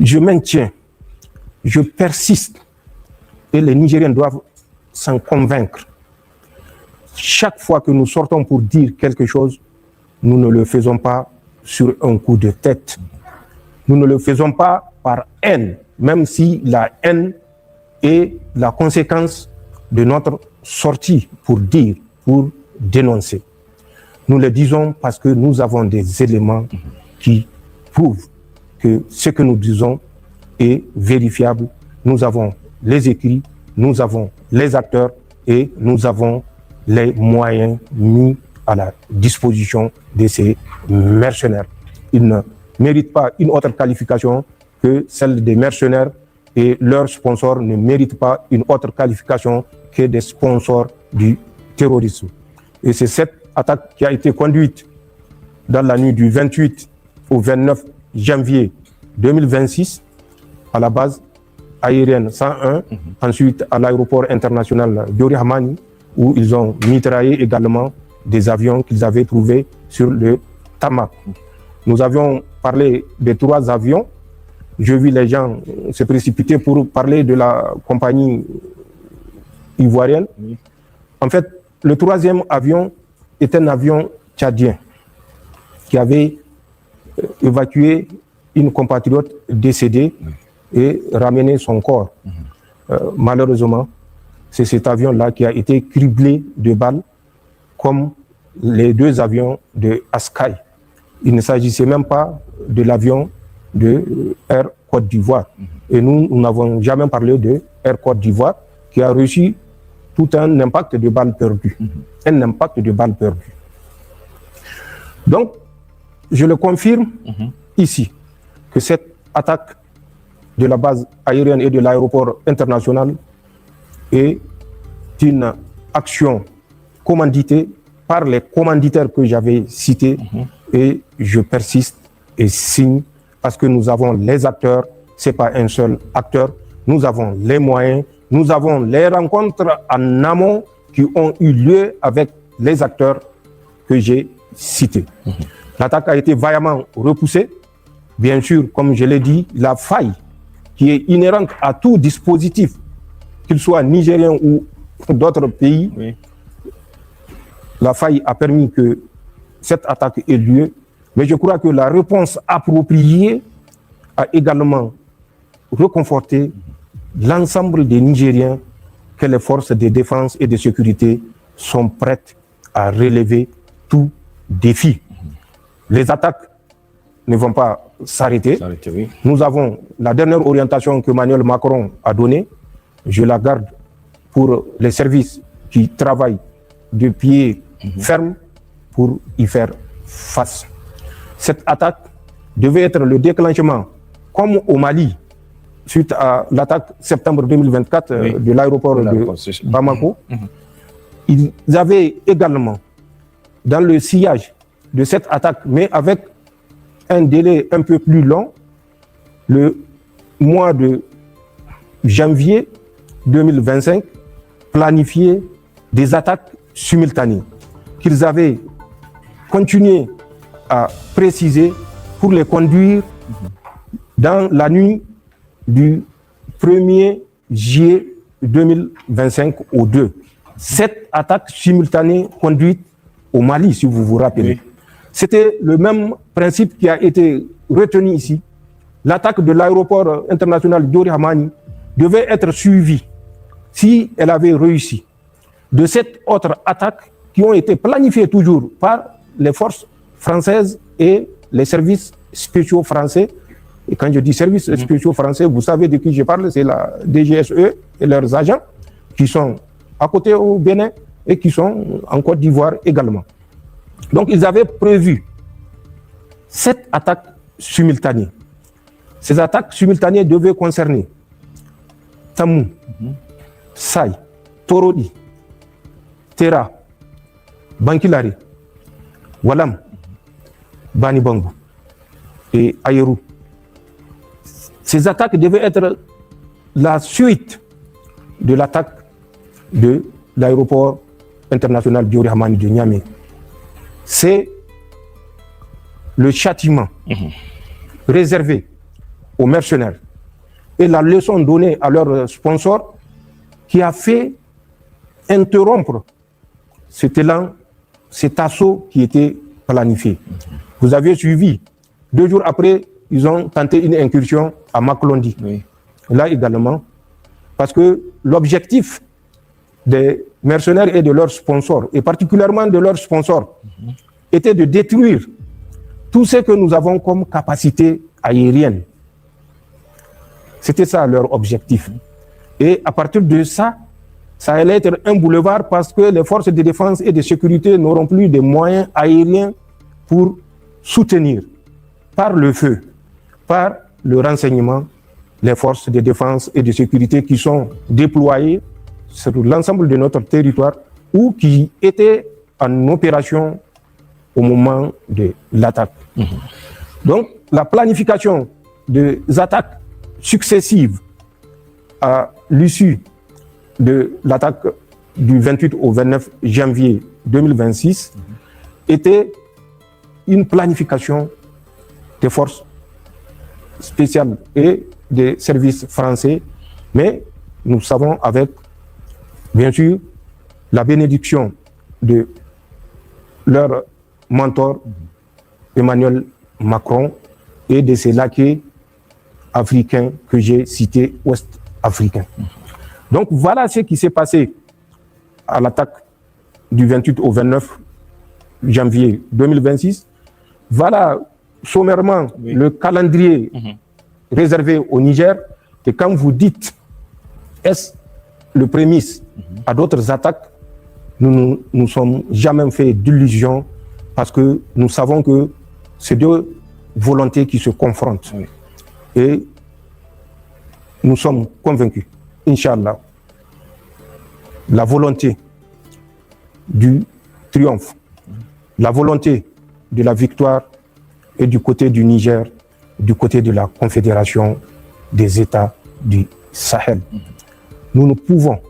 Je maintiens, je persiste, et les Nigériens doivent s'en convaincre. Chaque fois que nous sortons pour dire quelque chose, nous ne le faisons pas sur un coup de tête. Nous ne le faisons pas par haine, même si la haine est la conséquence de notre sortie pour dire, pour dénoncer. Nous le disons parce que nous avons des éléments qui prouvent que ce que nous disons est vérifiable. Nous avons les écrits, nous avons les acteurs et nous avons les moyens mis à la disposition de ces mercenaires. Ils ne méritent pas une autre qualification que celle des mercenaires et leurs sponsors ne méritent pas une autre qualification que des sponsors du terrorisme. Et c'est cette attaque qui a été conduite dans la nuit du 28 au 29 janvier 2026 à la base aérienne 101, ensuite à l'aéroport international Diori Hamani, où ils ont mitraillé également des avions qu'ils avaient trouvés sur le tarmac. Nous avions parlé des 3 avions. Je vis les gens se précipiter pour parler de la compagnie ivoirienne. En fait, le 3e avion est un avion tchadien qui avait évacué une compatriote décédée et ramené son corps. Malheureusement, c'est cet avion-là qui a été criblé de balles, comme les 2 avions de Askai. Il ne s'agissait même pas de l'avion de Air Côte d'Ivoire. Et nous n'avons jamais parlé de Air Côte d'Ivoire, qui a reçu tout un impact de balles perdues. Un impact de balles perdues. Donc, je le confirme ici, que cette attaque de la base aérienne et de l'aéroport international est une action commanditée par les commanditaires que j'avais cités et je persiste et signe parce que nous avons les acteurs, ce n'est pas un seul acteur, nous avons les moyens, nous avons les rencontres en amont qui ont eu lieu avec les acteurs que j'ai cités. L'attaque a été vaillamment repoussée. Bien sûr, comme je l'ai dit, la faille qui est inhérente à tout dispositif, qu'il soit nigérien ou d'autres pays, la faille a permis que cette attaque ait lieu. Mais je crois que la réponse appropriée a également reconforté l'ensemble des Nigériens que les forces de défense et de sécurité sont prêtes à relever tout défi. Les attaques ne vont pas s'arrêter. Nous avons la dernière orientation que Emmanuel Macron a donnée. Je la garde pour les services qui travaillent de pied ferme pour y faire face. Cette attaque devait être le déclenchement, comme au Mali, suite à l'attaque septembre 2024 de l'aéroport de Bamako. Ils avaient également, dans le sillage de cette attaque, mais avec un délai un peu plus long, le mois de janvier 2025, planifié des attaques simultanées qu'ils avaient continué à préciser pour les conduire dans la nuit du 1er juillet 2025 au 2. Cette attaque simultanée conduite au Mali, si vous vous rappelez. C'était le même principe qui a été retenu ici. L'attaque de l'aéroport international Diori Hamani devait être suivie, si elle avait réussi, de cette autre attaque qui ont été planifiées toujours par les forces françaises et les services spéciaux français. Et quand je dis services spéciaux français, vous savez de qui je parle, c'est la DGSE et leurs agents qui sont à côté au Bénin et qui sont en Côte d'Ivoire également. Donc ils avaient prévu 7 attaques simultanées. Ces attaques simultanées devaient concerner Tamou, Saï, Torodi, Tera, Bankilari, Walam, Bani Bangu et Ayerou. Ces attaques devaient être la suite de l'attaque de l'aéroport international Diori Hamani de Niamey. C'est le châtiment réservé aux mercenaires. Et la leçon donnée à leurs sponsors qui a fait interrompre cet élan, cet assaut qui était planifié. Vous avez suivi, 2 jours après, ils ont tenté une incursion à Maklondi. Oui. Là également, parce que l'objectif des mercenaires et de leurs sponsors, et particulièrement de leurs sponsors, était de détruire tout ce que nous avons comme capacité aérienne. C'était ça leur objectif. Et à partir de ça, ça allait être un boulevard parce que les forces de défense et de sécurité n'auront plus de moyens aériens pour soutenir par le feu, par le renseignement, les forces de défense et de sécurité qui sont déployées sur l'ensemble de notre territoire ou qui étaient en opération au moment de l'attaque. Donc, la planification des attaques successives à l'issue de l'attaque du 28 au 29 janvier 2026 était une planification des forces spéciales et des services français, mais nous savons avec, bien sûr, la bénédiction de leur mentor Emmanuel Macron et de ses laquais africains que j'ai cités, ouest-africains. Donc voilà ce qui s'est passé à l'attaque du 28 au 29 janvier 2026. Voilà sommairement le calendrier réservé au Niger. Et quand vous dites est-ce le prémisse à d'autres attaques, nous ne sommes jamais fait d'illusions parce que nous savons que c'est deux volontés qui se confrontent. Oui. Et nous sommes convaincus, Inch'Allah, la volonté du triomphe, la volonté de la victoire est du côté du Niger, du côté de la Confédération des États du Sahel. Nous ne pouvons,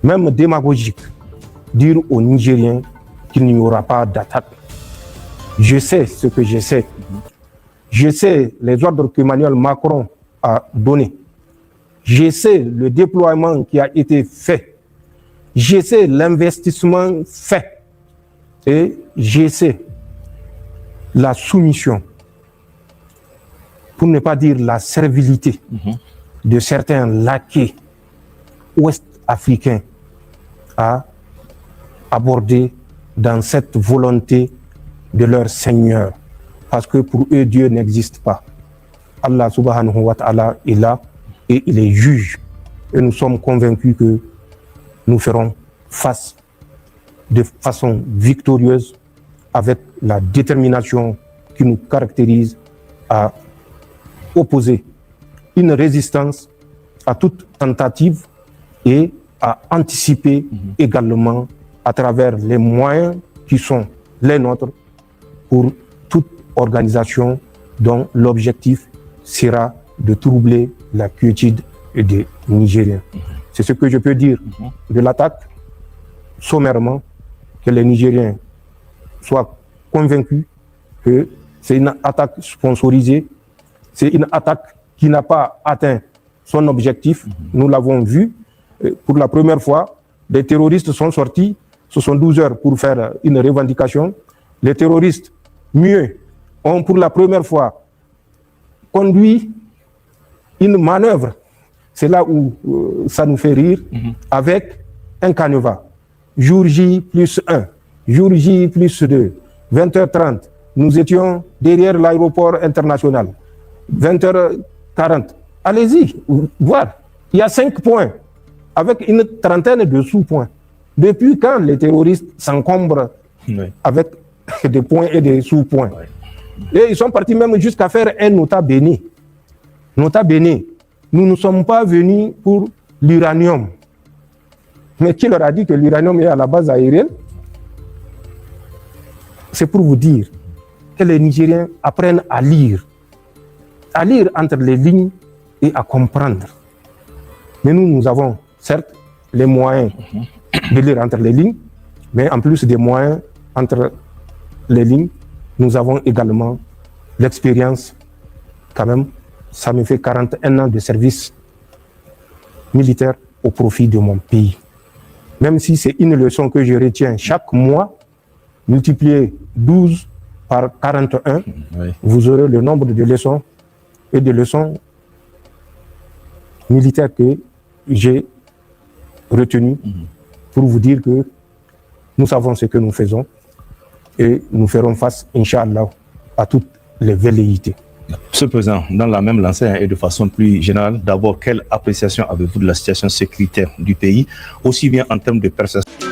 même démagogique, dire aux Nigériens qu'il n'y aura pas d'attaque. Je sais ce que je sais. Je sais les ordres qu'Emmanuel Macron a donnés. Je sais le déploiement qui a été fait. Je sais l'investissement fait. Et je sais la soumission, pour ne pas dire la servilité de certains laquais ouest-africains à aborder dans cette volonté de leur Seigneur. Parce que pour eux, Dieu n'existe pas. Allah subhanahu wa ta'ala est là et il est juge. Et nous sommes convaincus que nous ferons face de façon victorieuse avec la détermination qui nous caractérise à opposer une résistance à toute tentative et à anticiper également à travers les moyens qui sont les nôtres pour toute organisation dont l'objectif sera de troubler la quiétude des Nigériens. C'est ce que je peux dire de l'attaque, sommairement, que les Nigériens soient convaincus que c'est une attaque sponsorisée, c'est une attaque qui n'a pas atteint son objectif. Nous l'avons vu, pour la première fois, des terroristes sont sortis 72 heures pour faire une revendication. Les terroristes, mieux, ont pour la première fois conduit une manœuvre. C'est là où ça nous fait rire, avec un canevas. Jour J plus 1, jour J plus 2, 20h30, nous étions derrière l'aéroport international. 20h40, allez-y, voir. Il y a 5 points, avec une trentaine de sous-points. Depuis quand les terroristes s'encombrent avec des points et des sous-points? Et ils sont partis même jusqu'à faire un nota bene. Nota bene, nous ne sommes pas venus pour l'uranium. Mais qui leur a dit que l'uranium est à la base aérienne? C'est pour vous dire que les Nigériens apprennent à lire entre les lignes et à comprendre. Mais nous avons certes les moyens de lire entre les lignes, mais en plus des moyens entre les lignes, nous avons également l'expérience, quand même, ça me fait 41 ans de service militaire au profit de mon pays. Même si c'est une leçon que je retiens chaque mois, multiplié 12 par 41, oui, vous aurez le nombre de leçons et de leçons militaires que j'ai retenues pour vous dire que nous savons ce que nous faisons et nous ferons face, Inch'Allah, à toutes les velléités. Monsieur le Président, dans la même lancée et de façon plus générale, d'abord, quelle appréciation avez-vous de la situation sécuritaire du pays, aussi bien en termes de perception